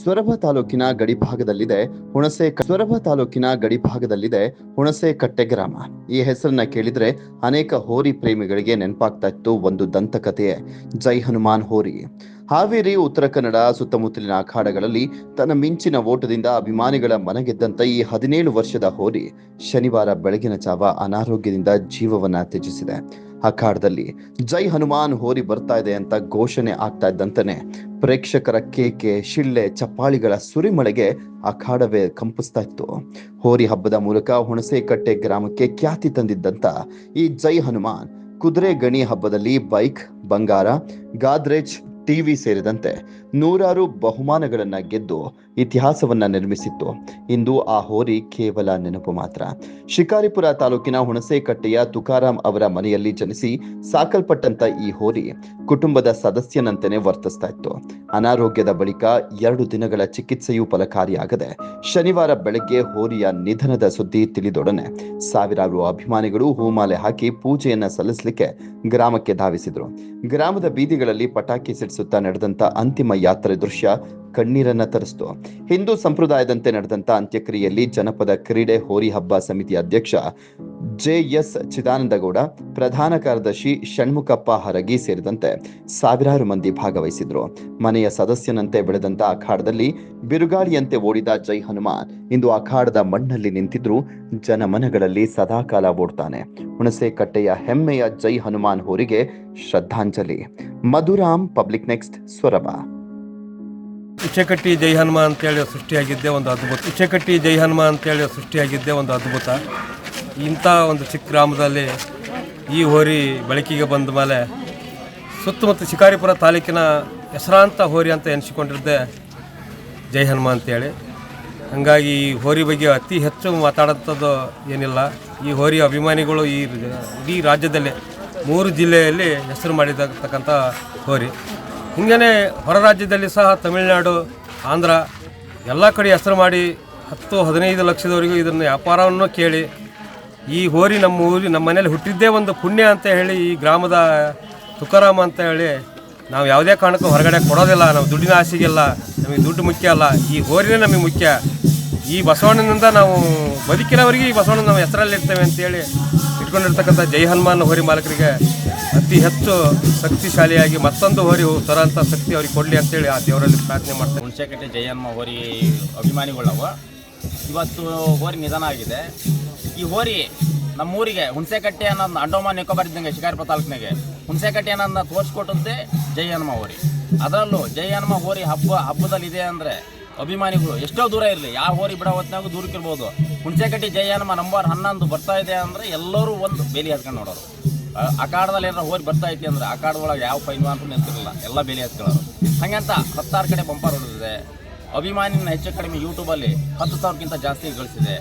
ಸೊರಬ ತಾಲೂಕಿನ ಗಡಿಭಾಗದಲ್ಲಿದೆ ಹುಣಸೆಕಟ್ಟೆ ಗ್ರಾಮ. ಈ ಹೆಸರನ್ನ ಕೇಳಿದ್ರೆ ಅನೇಕ ಹೋರಿ ಪ್ರೇಮಿಗಳಿಗೆ ನೆನಪಾಗ್ತಾ ಇತ್ತು ಒಂದು ದಂತಕಥೆಯೇ, ಜೈ ಹನುಮಾನ್ ಹೋರಿ. ಹಾವೇರಿ, ಉತ್ತರ ಕನ್ನಡ ಸುತ್ತಮುತ್ತಲಿನ ಅಖಾಡಗಳಲ್ಲಿ ತನ್ನ ಮಿಂಚಿನ ಓಟದಿಂದ ಅಭಿಮಾನಿಗಳ ಮನಗೆದ್ದಂತ ಈ 17 ವರ್ಷದ ಹೋರಿ ಶನಿವಾರ ಬೆಳಗಿನ ಜಾವ ಅನಾರೋಗ್ಯದಿಂದ ಜೀವವನ್ನ ತ್ಯಜಿಸಿದೆ. ಅಖಾಡದಲ್ಲಿ ಜೈ ಹನುಮಾನ್ ಹೋರಿ ಬರ್ತಾ ಇದೆ ಅಂತ ಘೋಷಣೆ ಆಗ್ತಾ ಇದ್ದಂತಾನೆ ಪ್ರೇಕ್ಷಕರ ಕೇಕೆ, ಶಿಳ್ಳೆ, ಚಪ್ಪಾಳಿಗಳ ಸುರಿಮಳೆಗೆ ಅಖಾಡವೇ ಕಂಪಿಸ್ತಾ ಇತ್ತು. ಹೋರಿ ಹಬ್ಬದ ಮೂಲಕ ಹುಣಸೆಕಟ್ಟೆ ಗ್ರಾಮಕ್ಕೆ ಖ್ಯಾತಿ ತಂದಿದ್ದಂತ ಈ ಜೈ ಹನುಮಾನ್ ಕುದುರೆ ಗಣಿ ಹಬ್ಬದಲ್ಲಿ ಬೈಕ್, ಬಂಗಾರ, ಗಾದ್ರೇಜ್, ಟಿವಿ ಸೇರಿದಂತೆ ನೂರಾರು ಬಹುಮಾನಗಳನ್ನ ಗೆದ್ದು ಇತಿಹಾಸವನ್ನ ನಿರ್ಮಿಸಿತ್ತು. ಇಂದು ಆ ಹೋರಿ ಕೇವಲ ನೆನಪು ಮಾತ್ರ. ಶಿಕಾರಿಪುರ ತಾಲೂಕಿನ ಹುಣಸೆಕಟ್ಟೆಯ ತುಕಾರಾಂ ಅವರ ಮನೆಯಲ್ಲಿ ಜನಿಸಿ ಸಾಕಲ್ಪಟ್ಟಂತ ಈ ಹೋರಿ ಕುಟುಂಬದ ಸದಸ್ಯನಂತೆಯೇ ವರ್ತಿಸ್ತಾ ಇತ್ತು. ಅನಾರೋಗ್ಯದ ಬಳಿಕ 2 ದಿನಗಳ ಚಿಕಿತ್ಸೆಯೂ ಫಲಕಾರಿಯಾಗದೆ ಶನಿವಾರ ಬೆಳಗ್ಗೆ ಹೋರಿಯ ನಿಧನದ ಸುದ್ದಿ ತಿಳಿದೊಡನೆ ಸಾವಿರಾರು ಅಭಿಮಾನಿಗಳು ಹೂಮಾಲೆ ಹಾಕಿ ಪೂಜೆಯನ್ನ ಸಲ್ಲಿಸಲಿಕ್ಕೆ ಗ್ರಾಮಕ್ಕೆ ಧಾವಿಸಿದ್ರು. ಗ್ರಾಮದ ಬೀದಿಗಳಲ್ಲಿ ಪಟಾಕಿ ಸಿಡಿಸುತ್ತಾ ನಡೆದಂತ ಅಂತಿಮ ಯಾತ್ರೆ ದೃಶ್ಯ ಕಣ್ಣೀರನ್ನ ತರಿಸಿತು. ಹಿಂದೂ ಸಂಪ್ರದಾಯದಂತೆ ನಡೆದಂತ ಅಂತ್ಯಕ್ರಿಯೆಯಲ್ಲಿ ಜನಪದ ಕ್ರೀಡೆ ಹೋರಿ ಹಬ್ಬ ಸಮಿತಿ ಅಧ್ಯಕ್ಷ ಜೆಎಸ್ ಚಿದಾನಂದಗೌಡ, ಪ್ರಧಾನ ಕಾರ್ಯದರ್ಶಿ ಷಣ್ಮುಖಪ್ಪ ಹರಗಿ ಸೇರಿದಂತೆ ಸಾವಿರಾರು ಮಂದಿ ಭಾಗವಹಿಸಿದ್ರು. ಮನೆಯ ಸದಸ್ಯನಂತೆ ಬೆಳೆದಂತ ಅಖಾಡದಲ್ಲಿ ಬಿರುಗಾಳಿಯಂತೆ ಓಡಿದ ಜೈ ಹನುಮಾನ್ ಇಂದು ಅಖಾಡದ ಮಣ್ಣಲ್ಲಿ ನಿಂತಿದ್ರು ಜನಮನಗಳಲ್ಲಿ ಸದಾಕಾಲ ಓಡ್ತಾನೆ. ಹುಣಸೆಕಟ್ಟೆಯ ಹೆಮ್ಮೆಯ ಜೈ ಹನುಮಾನ್ ಹೋರಿಗೆ ಶ್ರದ್ಧಾಂಜಲಿ. ಮಧುರಾಮ್, ಪಬ್ಲಿಕ್ ನೆಕ್ಸ್ಟ್, ಸೊರಬ. ಇಚೆಕಟ್ಟಿ ಜೈ ಹನುಮಾನ್ ಅಂತೇಳಿ ಸೃಷ್ಟಿಯಾಗಿದ್ದೇ ಒಂದು ಅದ್ಭುತ. ಇಚೆಕಟ್ಟಿ ಜೈ ಹನುಮಾನ್ ಅಂತೇಳಿ ಸೃಷ್ಟಿಯಾಗಿದ್ದೇ ಒಂದು ಅದ್ಭುತ. ಇಂಥ ಒಂದು ಚಿಕ್ಕ ಗ್ರಾಮದಲ್ಲಿ ಈ ಹೋರಿ ಬೆಳಕಿಗೆ ಬಂದ ಮೇಲೆ ಸುತ್ತಮುತ್ತ ಶಿಕಾರಿಪುರ ತಾಲೂಕಿನ ಹೆಸರಾಂತ ಹೋರಿ ಅಂತ ಎನಿಸಿಕೊಂಡಿದ್ದೆ ಜೈ ಹನುಮಾನ್ ಅಂತೇಳಿ. ಹಾಗಾಗಿ ಈ ಹೋರಿ ಬಗ್ಗೆ ಅತಿ ಹೆಚ್ಚು ಮಾತಾಡೋಂಥದ್ದು ಏನಿಲ್ಲ. ಈ ಹೋರಿಯ ಅಭಿಮಾನಿಗಳು ಇಡೀ ರಾಜ್ಯದಲ್ಲಿ 3 ಜಿಲ್ಲೆಯಲ್ಲಿ ಹೆಸರು ಮಾಡಿರ್ತಕ್ಕಂಥ ಹೋರಿ. ಹಿಂಗೇ ಹೊರ ರಾಜ್ಯದಲ್ಲಿ ಸಹ ತಮಿಳುನಾಡು, ಆಂಧ್ರ ಎಲ್ಲ ಕಡೆ ಹೆಸರು ಮಾಡಿ 10-15 ಲಕ್ಷದವರೆಗೂ ಇದನ್ನು ವ್ಯಾಪಾರವನ್ನು ಕೇಳಿ ಈ ಹೋರಿ ನಮ್ಮ ಮನೇಲಿ ಹುಟ್ಟಿದ್ದೇ ಒಂದು ಪುಣ್ಯ ಅಂತ ಹೇಳಿ ಈ ಗ್ರಾಮದ ತುಕಾರಾಮ ಅಂತ ಹೇಳಿ ನಾವು ಯಾವುದೇ ಕಾರಣಕ್ಕೂ ಹೊರಗಡೆ ಕೊಡೋದಿಲ್ಲ. ನಾವು ದುಡ್ಡಿನ ಆಸೆಗೆಲ್ಲ, ನಮಗೆ ದುಡ್ಡು ಮುಖ್ಯ ಅಲ್ಲ, ಈ ಹೋರಿನೇ ನಮಗೆ ಮುಖ್ಯ. ಈ ಬಸವಣ್ಣನಿಂದ ನಾವು ಬದುಕಿನವರಿಗೆ ಈ ಬಸವಣ್ಣ ನಾವು ಹೆಸರಲ್ಲಿರ್ತೇವೆ ಅಂತೇಳಿ ಇಟ್ಕೊಂಡಿರ್ತಕ್ಕಂಥ ಜೈ ಹನುಮಾನ್ ಹೋರಿ ಮಾಲಕರಿಗೆ ಅತಿ ಹೆಚ್ಚು ಶಕ್ತಿಶಾಲಿಯಾಗಿ ಮತ್ತೊಂದು ಹೋರಿ ತರೋಂಥ ಶಕ್ತಿ ಅವ್ರಿಗೆ ಕೊಡಲಿ ಅಂತೇಳಿ ಆ ದೇವರಲ್ಲಿ ಪ್ರಾರ್ಥನೆ ಮಾಡ್ತಾರೆ. ಹುಣಸೆಕಟ್ಟೆ ಜೈ ಹನುಮ ಹೋರಿ ಅಭಿಮಾನಿಗಳವು ಇವತ್ತು ಹೋರಿ ನಿಧನ ಆಗಿದೆ. ಈ ಹೋರಿ ನಮ್ಮೂರಿಗೆ ಹುಣಸೆಕಟ್ಟೆ ಅನ್ನೋದು ಅಂಡಮಾನ್ ನಿಕೋಬಾರ್ ಇದ್ದಂಗೆ ಶಿಕಾರಿಪುರ ತಾಲೂಕಿನಾಗೆ ಹುಣಸೆಕಟ್ಟೆ ಅನ್ನೋದನ್ನ ತೋರಿಸ್ಕೊಟ್ಟಂತೆ ಜೈ ಹನುಮ ಹೋರಿ. ಅದರಲ್ಲೂ ಜೈ ಹನುಮ ಹೋರಿ ಹಬ್ಬದಲ್ಲಿದೆ ಅಂದರೆ ಅಭಿಮಾನಿಗಳು ಎಷ್ಟೋ ದೂರ ಇರಲಿ, ಯಾವ ಹೋರಿ ಬಿಡೋ ಹೊತ್ತಿನಾಗೂ ದೂರಕ್ಕಿರ್ಬೋದು. ಹುಣಸೆಕಟ್ಟೆ ಜೈ ಹನುಮ ನಂಬರ್ 11 ಬರ್ತಾ ಇದೆ ಅಂದರೆ ಎಲ್ಲರೂ ಒಂದು ಬೇಲಿ ಹತ್ಕೊಂಡು ನೋಡೋರು. ಅಖಾಡದಲ್ಲಿ ಏನಾರ ಹೋರಿ ಬರ್ತಾ ಐತಿ ಅಂದರೆ ಅಖಾಡದೊಳಗೆ ಯಾವ ಪೈಲ್ವಾನ್ ನಿಂತಿರಲಿಲ್ಲ, ಎಲ್ಲ ಬೇಲಿ ಹತ್ಕೊಳ್ಳೋರು. ಹಾಗಂತ 16 ಕಡೆ ಬಂಪರ್ ಹೊಡೆದಿದೆ. ಅಭಿಮಾನಿನ ಹೆಚ್ಚು ಕಡಿಮೆ ಯೂಟ್ಯೂಬಲ್ಲಿ 10,000ಕ್ಕಿಂತ ಜಾಸ್ತಿ ಗಳಿಸಿದೆ.